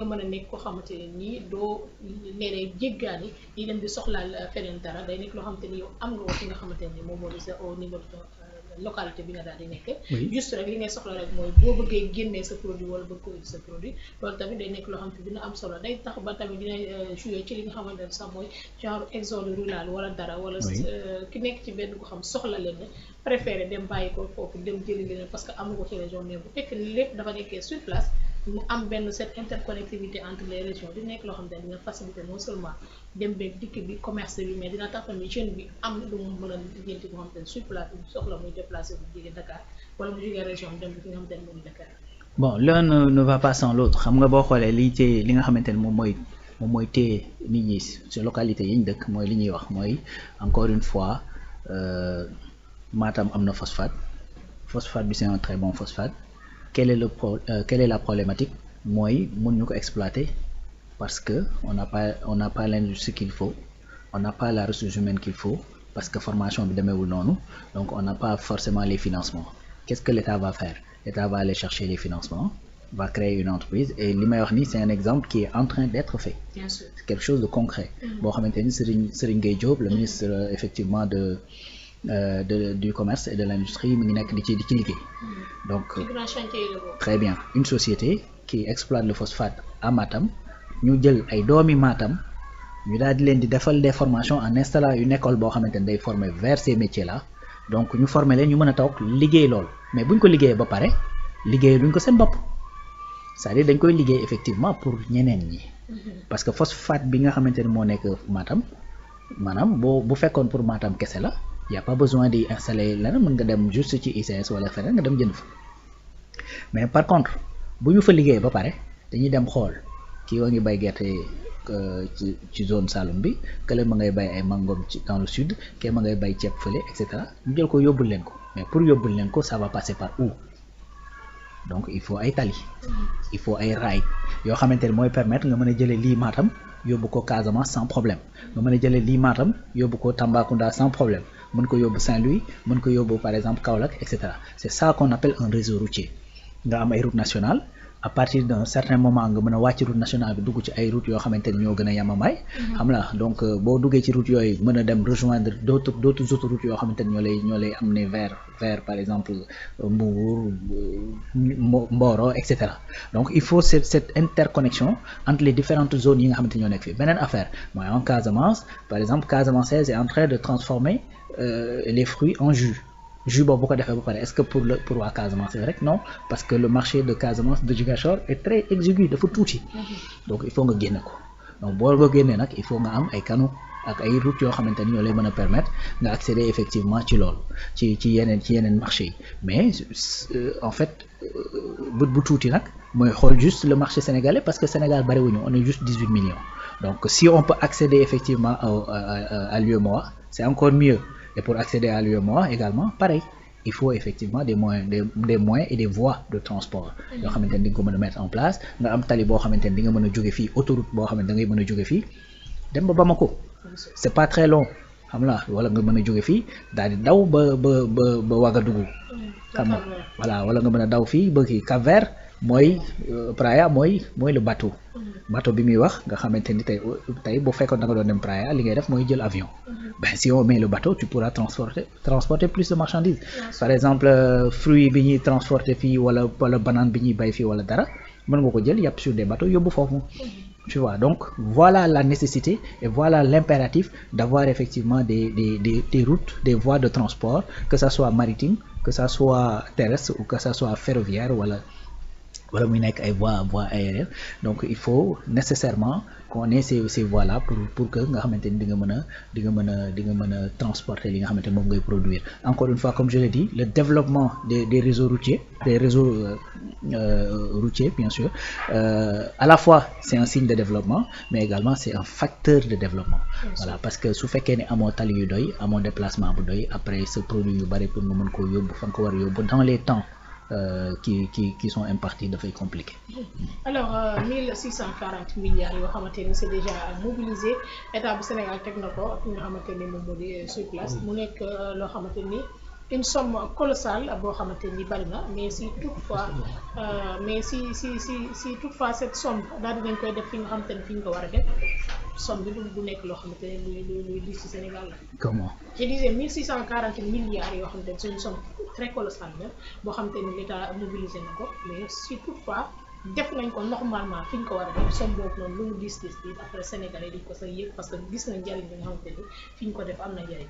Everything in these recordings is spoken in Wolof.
nga mën a nekk koo xamante ne nii doo léeg-léeg jéggaani yi dem di soxlaal feneen dara day nekk loo xamante ni yow am nga ko fi nga xamante ne moom moo di sa au niveau de localité bi nga daal di nekk. juste rek li ngay soxla rek mooy boo bëggee génnee sa produit wala bëgg ko indi sa produit loolu tamit day nekk loo xamante ni dina am solo day tax ba tamit dina jouer ci li nga xamante ne sax mooy genre exode rural wala dara wala ki nekk ci benn ko xam soxla leen ne préféré dem bàyyi ko foofu dem jëli leen parce que amu ko ci région mais bu fekk lépp dafa nekkee sur place mu am benn cette interconnectivité entre les régions di nekk loo xam ne dina faciliter non seulement dem beeg dikk bi commerce bi mais dina tax tamit jeune bi am lu mu mën a lijjanti boo xam ne sur place bi soxla muy déplacé bu jógee Dakar wala mu jógee région dem bi fi nga xam ne moom Dakar. Bon, l'un ne va pas sans l'autre xam nga boo xoolee lii téye li nga xamante ne moom mooy téye nit ñi ci localité yi ñu dëkk mooy li ñuy wax mooy encore une fois Matam am na phosphate bi c'est un très bon phosphate. Quelle est la problématique mooy mun ñu ko exploiter parce que on n'a pas l'industrie qu'il faut, on n'a pas la ressource humaine qu'il faut parce que formation bi demeewul noonu, donc on n'a pas forcément les financements. Qu'est-ce que l'État va faire? L'État va aller chercher les financements, va créer une entreprise et li may wax ni c'est un exemple qui est en train d'être fait. Bien sûr. C'est quelque chose de concret. Boo xamante ni Serigne Gueye Diop, le ministre effectivement du commerce et de l'industrie mi ngi nekk di ci liggéey. Donc très bien, une société qui exploite le phosphate à Matam ñu jël ay doomi Matam ñu daal di leen di defal des formations en installant une école boo xamante ne day former vers ces métiers là donc ñu former leen ñu mën a toog liggéey lool mais buñ ko liggéeyee ba pare liggéey duñ ko seen bopp c'est-à-dire dañ koy liggéey effectivement pour ñeneen ñi parce que phosphate bi nga xamante ne moo nekk Matam maanaam bu fekkoon pour Matam kese la y a pas besoin d'y installer leneen mën nga dem juste ci ICS wala feneen nga dem jënd fa mais par contre bu ñu fa liggéeyee ba pare dañuy dem xool kii waa ngi bay gerte ci zone Saloum bi kële ma ngay bay ay mangom ci dans le sud kii ma ngay bay ceeb fële et cetera ñu jël ko yóbbul leen ko mais pour yóbbul leen ko ça va passer par où donc il faut ay tali il faut ay raay yoo xamante ne mooy permettre nga mën a jëlee lii Matam yóbbu ko Casamance sans problème nga mën a jëlee lii Matam yóbbu ko Tambacounda sans problème mën ko yóbbu Saint-Louis mën ko yóbbu par exemple Kaolack et cetera c'est ça qu'on appelle un réseau routier nga am ay route nationale à partir d'un certain moment nga mën a wàcc route nationale bi dugg ci ay routes yoo xamante ni ñoo gën a yamamaay xam la donc boo duggee ci route yooyu mën a dem rejoindre d'autres autoroutes yoo xamante ni ñoo lay amener vers par exemple Mbour Mboro et cetera donc il faut cette interconnexion entre les différentes zones yi nga xamante ni ñoo nekk fii beneen affaire mooy en Casamance par exemple Casamance est en train de transformer les fruits en jus boobu bu ko defee ba pare est-ce que pour waa Casamance rek non parce que le marché de Casamance de Ziguinchor est très exigu dafa tuuti donc il faut nga génne ko donc boo ko génnee nag il faut nga am ay canaux ak ay routes yoo xamante ni ñoo lay mën a permettre nga accéder effectivement ci loolu ci yeneen marché yi mais en fait bu tuuti nag mooy xool juste le marché sénégalais parce que Sénégal bariwuñu on est juste 18 millions donc si on peut accéder effectivement à l'UEMOA c'est encore mieux. Et pour accéder à l'UEMOA également, pareil, il faut effectivement des moyens et des voies de transport. yoo xamante ni di nga ko mën a mettre en place nga am tali boo xamante ni di nga mën a jóge fii autoroute boo xamante da ngay mën a jóge fii dem ba Bamako. C'est pas très long xam la wala nga mën a jóge fii daal di daw ba Ouagadougou. xam nga voilà wala nga mën a daw fii ba kii Cap-Vert mooy Praia mooy le bateau bi muy wax nga xamante ni tey bu fekkoon da nga doon dem Praia li ngay def mooy jël avion ben si on met le bateau tu pourras transporter plus de marchandises par exemple fruit bi ñuy transporter fii wala banane bi ñuy bay fii wala dara mën nga ko jël yàpp sur des bateaux yóbbu foofu tu vois donc voilà la nécessité et voilà l'impératif d'avoir effectivement des routes des voies de transport que ça soit maritime que ça soit terrestre ou que ça soit ferroviaire wala muy nekk ay voies aériennes donc il faut nécessairement qu'on ait ces voies là pour que nga xamante ni di nga mën a transporter li nga xamante ni moom ngay produire encore une fois comme je l'ai dit le développement des réseaux routiers routiers bien sûr à la fois c'est un signe de développement mais également c'est un facteur de développement voilà parce que su fekkee ne amoo tali yu doy amoo déplacement bu doy après ce produit yu bari pour nga mën koo yóbbu fa nga ko war a yóbbu dans les temps qui sont impartis dafay compliqué. Alors 1640 milliards yoo xamante ni c'est déjà mobilisé état bu Sénégal teg na ko ak nga xamante ni moom moo di sur place mu nekk loo xamante ni une somme colossale boo xamante ni bari na mais si toutefois cette somme daal dinañ koy def fi nga xamante ni fi ñu ko war a def somme bi du nekk loo xamante ne luy lii ci Sénégal la. Comment? Je disais 1640 milliards yoo xamante ne c'est une somme très colossale la boo xamante ni l'État mobilisé na ko mais si toutefois def nañ ko normalement fi ñu ko war a def somme boobu noonu lu mu dis bi après Sénégalais dañ ko sa yëg parce que gis nañ njëriñ bi nga xamante ni fi ñu ko def am na njëriñ.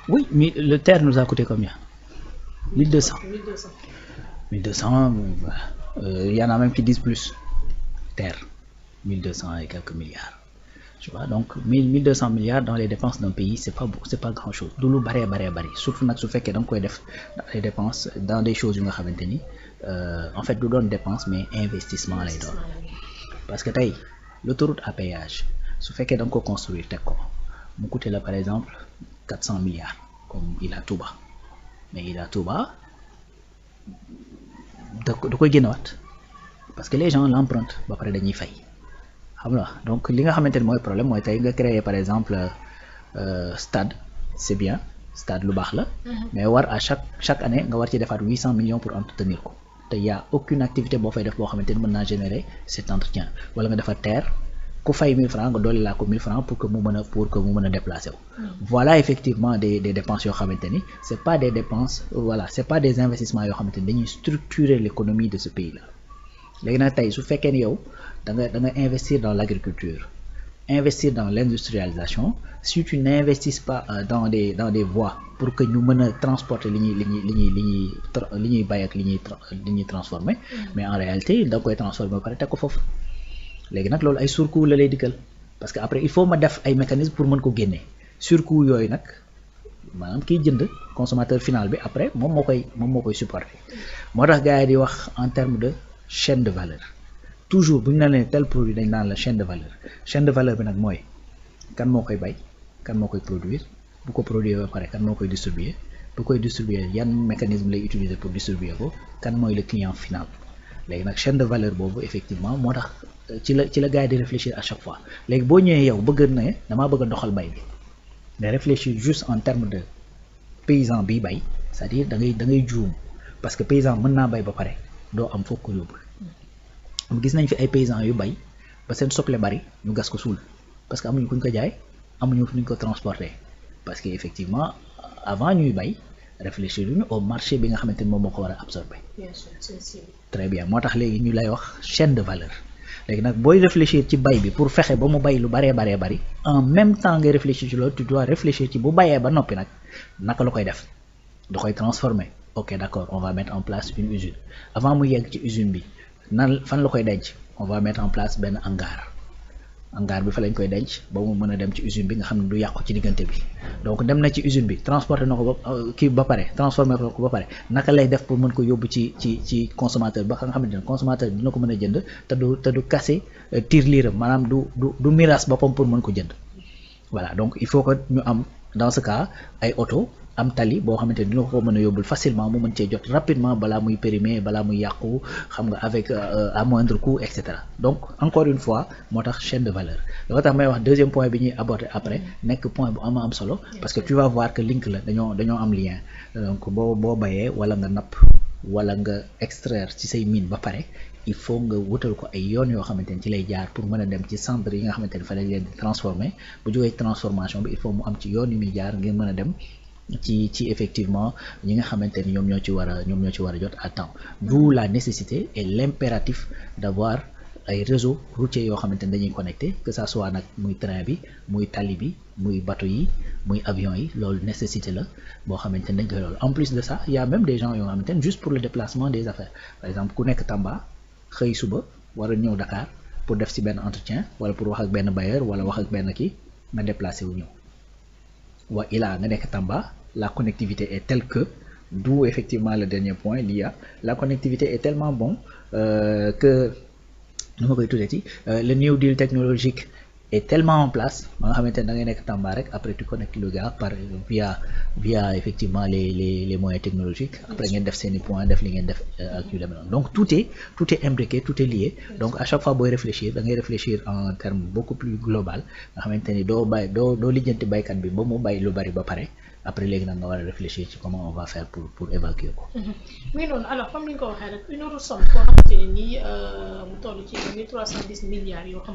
Oui, mais le TER nous a coûté combien? 1200. 1200, y en a même qui disent plus. TER, 1200 et quelques milliards. Tu vois, donc 1200 milliards dans les dépenses d'un pays, c'est pas grand chose. Doulou baré. Surtout nak su féké dang koy def dans les dépenses, dans des choses yu nga xamanteni en fait du doon dépense mais investissement lay doon. Parce que tay l'autoroute à péage, su féké dang ko construire tek ko, mu coûté là par exemple 400 milliards comme Ila Touba. Mais Ila Touba da koy génnaat parce que les gens l'empruntent ba paré dañuy fay. Donc li nga xamanteni moy problème moy tay nga créer par exemple stade, c'est bien, stade lu bax la, mais war à chaque année nga war ci defaat 800 millions pour entretenir ko. Te y a aucune activité bo fay def bo xamanteni mën na générer cet entretien. Wala nga defa terre ku fay 1000 francs nga doli la ko 1000 francs pour que mu meuna déplacer wu. Voilà effectivement des dépenses yo xamanteni c'est pas des dépenses, voilà, c'est pas des investissements yo xamanteni dañuy structurer l'économie de ce pays là. Légui nak tay su fekkee ni yow da nga investir dans l'agriculture, investir dans l'industrialisation. Si tu n'investis pas dans des voies pour que ñu mëna transporter li ñuy bay ak li ñuy transformer, mais en réalité da koy transformer paré tek ko fofu. Légui nak lolu ay surcoût la lay dikkal parce que après il faut ma def ay mécanismes pour mën ko génné. Surcoût yoy nak manam kiy jënd consommateur final bi après mom mo koy supporter. Motax gaay di wax en termes de chaîne de valeur. Toujours bu ñu la nee tel produit dañ naan la chaîne de valeur bi nag mooy kan moo koy bay, kan moo koy produire, bu ko produire ba pare kan moo koy distribuer, bu koy distribuer yan mécanisme lay utiliser pour distribuer ko, kan mooy le client final. Léegi nag chaîne de valeur boobu effectivement moo tax ci la gars yi di réfléchir à chaque fois. Léegi boo ñëwee yow bëgg ne damaa bëgg a doxal bay bi nga réfléchir juste en termes de paysan bi bay, c'est-à-dire da ngay juum parce que paysan mën naa bay ba pare doo am fokk ko yóbbul. Gis nañ fi ay paysans yu bay ba seen soble bari ñu gas ko suul parce que amuñu kuñ ko jaay, amuñu fuñ ko transporter parce que effectivement avant ñuy bay réfléchir ñu au marché bi nga xamante ni moom moo ko war a absorber. Bien sûr, c'est très bien moo tax léegi ñu lay wax chaîne de valeur. Léegi nag booy réfléchir ci bay bi pour fexe ba mu bay lu bari en même temps ngay réfléchir ci loolu tu dois réfléchir ci bu bayee ba noppi nag naka la koy def da koy transformer. Ok, d'accord, on va mettre en place une usine. Avant mu yegg ci usine bi fan la koy denc, on va mettre en place ben hangar bi fa lañ koy denc ba mu mën a dem ci usine bi nga xam ne du yàqu ci diggante bi. Donc dem na ci usine bi transporter na ko ba pare transformer ko ba pare naka lay def pour mën ko yóbbu ci consommateur ba nga xamante ne consommateur dina ko mën a jënd te du casser tireliiram maanaam du miras boppam pour mën ko jënd. Voilà, donc il faut que ñu am dans ce cas ay auto am tali boo xamante ni dina ko mën a yóbbul facilement mu mën cee jot rapidement balaa muy périmer balaa muy yàqu xam nga avec à moindre coût et cetera. Donc encore une fois moo tax chaîne de valeur loo tax may wax deuxième point bi ñuy aborder après nekk point bu am solo parce que tu vas voir que link la dañoo am lien. Donc boo bayee wala nga napp wala nga extraire ci say mine ba pare il faut nga wutal ko ay yoon yoo xamante ni ci lay jaar pour mën a dem ci centre yi nga xamante ni fa lañ leen di transformer bu jógee transformation bi il faut mu am ci yoon yu muy jaar ngeen mën a dem ci effectivement ñi nga xamante ni ñoom ñoo ci war a jot à temps. D'où la nécessité et l'impératif d'avoir ay réseaux routiers yoo xamante ni dañuy connecté que ça soit nag muy train bi muy tali bi muy bateau yi muy avion yi loolu nécessité la boo xamante ni dañ koy loolu. En plus de ça il y a même des gens yoo xamante ni juste pour le déplacement des affaires par exemple ku nekk Tamba xëy suba war a ñëw Dakar pour def ci benn entretien wala pour wax ak benn bailleur wala wax ak benn kii nga déplacé wu ñëw. Wa ila nga nekk Tamba la connectivité est telle que d'où effectivement le dernier point l'IA la connectivité est tellement bon que nu ma koy tuddee ci le New Deal technologique est tellement en place ba nga xamante ne da ngay nekk Tamba rek après tu connectes le gars par via effectivement les moyens technologiques après ngeen def seeni points def li ngeen def ak yu demee noonu donc tout est imbriqué tout est lié donc à chaque fois booy réfléchir da ngay réfléchir en terme beaucoup plus global nga xamante ni doo bàyyi doo lijjanti baykat bi ba mu bàyyi lu bari ba pare après léegi nag nga war a réfléchir ci comment on va faire pour évacuer ko. mais noonu alors comme ni nga ko waxee rek une autre somme koo xamante ne nii mu toll ci 1310 milliards yoo xamante